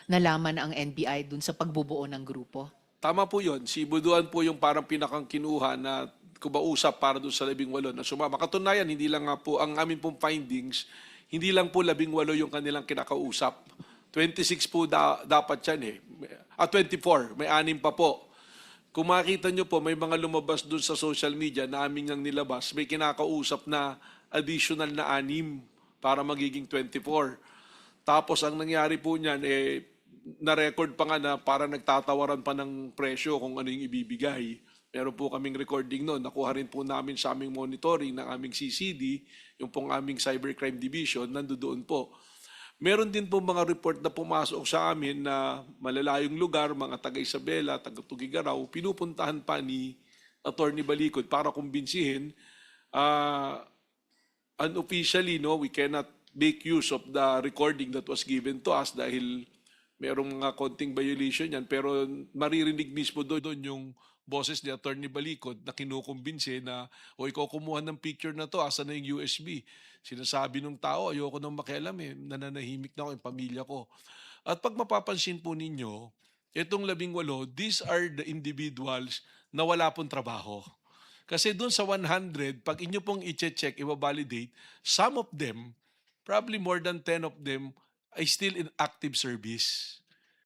nalaman ang NBI dun sa pagbubuo ng grupo? Tama po yun. Si Buduan po yung parang pinakang kinuha na kumausap para doon sa 18 na sumama. Katunayan, hindi lang nga po, ang amin pong findings, hindi lang po 18 yung kanilang kinakausap. 26 po dapat yan eh. 24, may 6 pa po. Kung makita nyo po, may mga lumabas doon sa social media na aming ang nilabas, may kinakausap na additional na 6 para magiging 24. Tapos ang nangyari po niyan, na-record pa nga na para nagtatawaran pa ng presyo kung ano yung ibibigay. Meron po kaming recording noon. Nakuha rin po namin sa aming monitoring ng aming CCD, yung pong aming Cybercrime Division, nandoon po. Meron din po mga report na pumasok sa amin na malalayong lugar, mga taga Isabela, taga Tugigaraw, pinupuntahan pa ni Attorney Balikod para kumbinsihin. Unofficially, no, we cannot make use of the recording that was given to us dahil merong mga konting violation yan. Pero maririnig mismo doon yung boses ni Attorney Balikod na kinukumbinsi na o ikaw kumuha ng picture na to, asa na yung USB? Sinasabi ng tao, ayoko nang makialam eh, nananahimik na ako yung pamilya ko. At pag mapapansin po ninyo, itong 18, these are the individuals na wala pong trabaho. Kasi doon sa 100, pag inyo pong i-check, i-validate, some of them, probably more than 10 of them, ay still in active service.